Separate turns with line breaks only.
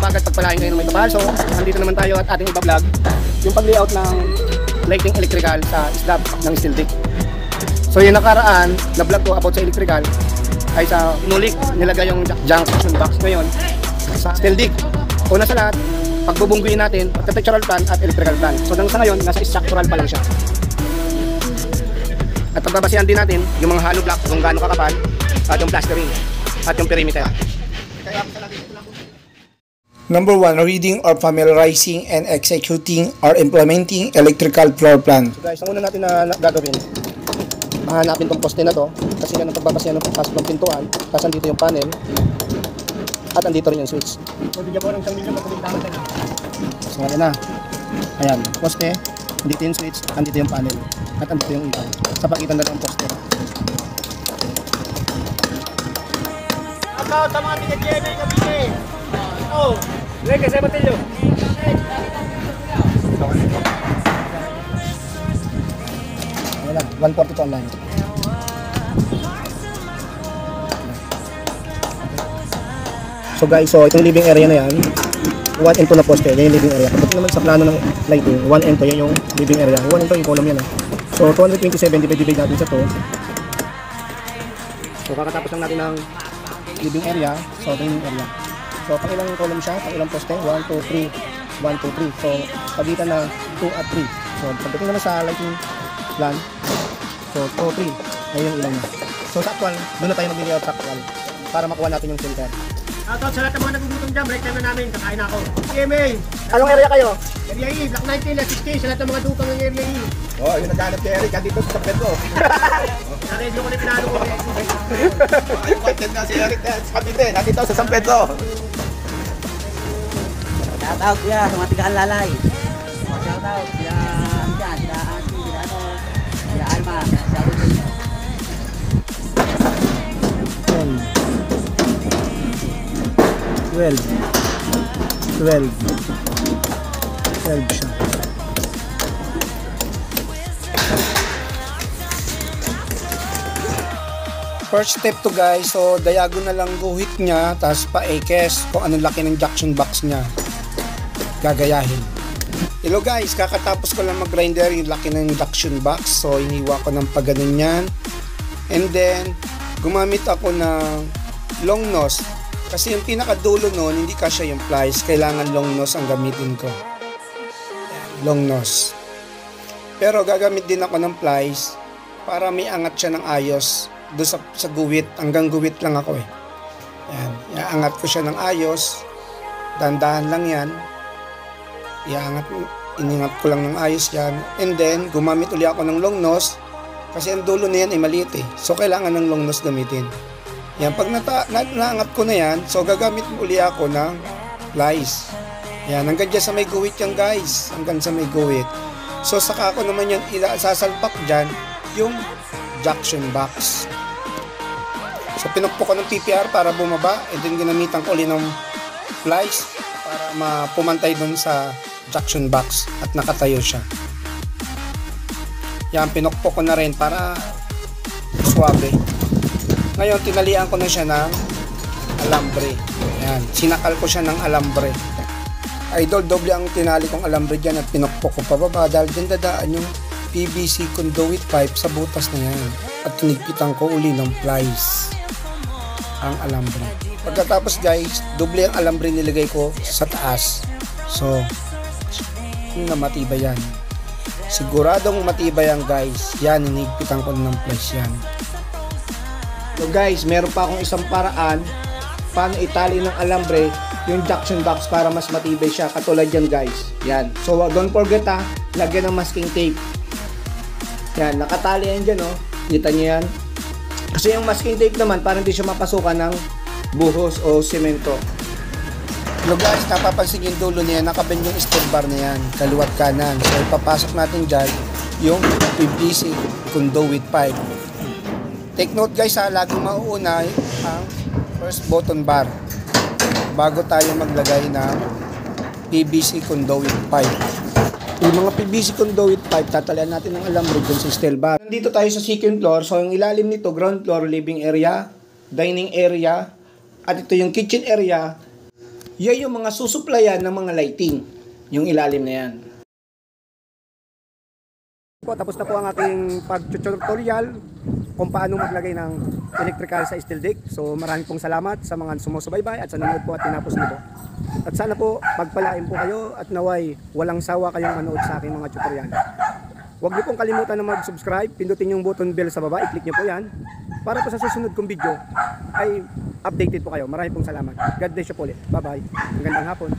magandang pagpalain kayo ng may kapal. So, nandito naman tayo at ating iba-vlog yung pag-layout ng lighting electrical sa slab ng steel deck. So, yung nakaraan na vlog ko about sa electrical ay sa inulik, nilagay yung junction box ngayon sa steel deck. Una sa lahat, pagbubungguin natin architectural plan at electrical plan. So, sa ngayon, nasa structural pa lang siya. At pagbabasihan din natin yung mga hollow block kung gaano kakapal at yung plastering at yung perimeter.
Number 1, reading or familiarizing and executing or implementing electrical floor plan.
So guys, ang una natin na gagawin, hahanapin tong poste na to kasi yan ang pagbabasihan ng pasok ng pintuan. Tapos andito yung panel at andito rin yung switch. So bigyan ko ng isang milyon magpapagdaman na. So wala na. Ayan, poste, andito yung switch, andito yung panel at andito yung ilaw. Sa pagitan na lang ang poste. Ako, sa mga pinag-GMA kami oh, leke saya batilyo. Wala, 142 online. So guys, so itong living area na yan, 1 and 2 na poste, yan yung living area. Kapag naman sa plano ng lighting, 1 and 2 yan yung living area. 1 and 2 yung column yan. So 227 divide natin sa 2. So kakatapos lang natin ng living area, so dining area. So, pakilang column siya, pakilang poste, 1, 2, 3, 1, 2, 3. So, pagitan na 2 at 3. So, pagdating naman sa lighting plan, so 2, 3, ayun yung ilang niya. So, sa actual, doon na tayo mag-layout sa actual para makuha natin yung center. Ito, sa lahat ng mga nagugutom dyan, break time na namin, kakain ako. GMA! Anong area kayo? Area E, Block 19, Last 16, sa lahat ng mga dupang ng Area E. Oh, yung naghanap si Eric, dito sa Pedro. Naredio ko na pinalo ko. Content na si Eric sa Cavite, nandito sa San Pedro.
Shoutout ya sa mga tigaan lalay. Shoutout ya dyan, sila Aki, sila ano, sila Alma. Shoutout din.
12 siya.
First step to guys, so diagonal lang guhit niya, tapos pa-ekes kung anong laki ng junction box niya. Gagayahin. Hello guys, kakatapos ko lang mag-grinder yung laki ng junction box. So iniwa ko ng pagganon yan. And then, gumamit ako ng long nose. Kasi yung pinakadulo nun, hindi kasya yung plies. Kailangan long nose ang gamitin ko. Long nose. Pero gagamit din ako ng plies para may angat siya ng ayos doon sa guwit. Hanggang guwit lang ako eh. Yan. Iaangat ko siya ng ayos. Dandahan lang yan. Iningat ko lang ng ayos yan. And then, gumamit uli ako ng long nose. Kasi ang dulo na yan ay maliit eh. So, kailangan ng long nose gamitin. Yan. Pag naangat ko na yan, so gagamit uli ako ng plies. Yan. Hanggang dyan sa may guwit yan guys. Hanggang sa may guwit. So, saka ako naman yan sasalpak dyan yung junction box. So, pinukpok ko ng PPR para bumaba. And then, ginamitan ko uli ng plies para mapumantay dun sa junction box at nakatayo siya. Yan, pinukpok ko na rin para suwabe. Ngayon, tinalian ko na siya ng alambre. Yan, sinakal ko siya ng alambre. Idol, doble ang tinali kong alambre dyan at pinukpok ko pababa dahil dyan dadaan yung PVC conduit pipe sa butas na yan. At tinigpitan ko uli ng plies ang alambre. Pagkatapos guys, doble ang alambre nilagay ko sa taas. So, na matibay yan. Siguradong matibay yan guys. Yan, inigpitan ko ng plies yan. So guys, meron pa akong isang paraan paano itali ng alambre yung junction box para mas matibay siya. Katulad yan guys. Yan. So don't forget lagyan ng masking tape. Yan, nakatali yan dyan oh. Kita nyo yan. Kasi yung masking tape naman para hindi siya mapasukan ng buhos o semento. So guys, napapansin yung dulo niya, nakabend yung steel bar na yan, kaliwat kanan. So ipapasok natin dyan yung PVC conduit pipe. Take note guys laging mauuna ang first button bar bago tayo maglagay ng PVC conduit pipe. Yung mga PVC conduit pipe, tatalian natin ng alambre dun sa steel bar. Nandito tayo sa second floor, so yung ilalim nito, ground floor, living area, dining area, at ito yung kitchen area, Yan yung mga susuplayan ng mga lighting, yung ilalim na yan.
Tapos na po ang ating pag-tutorial kung paano maglagay ng electrical sa steel deck. So maraming pong salamat sa mga sumusubaybay at sa nanonood po at tinapos nito. At sana po pagpalain po kayo at naway walang sawa kayong manood sa aking mga tutorial. Huwag niyo pong kalimutan na mag-subscribe, pindutin yung button bell sa baba, i-click niyo po yan para po sa susunod kong video ay updated po kayo. Maraming pong salamat. God bless you po ulit. Bye bye. Magandang hapon.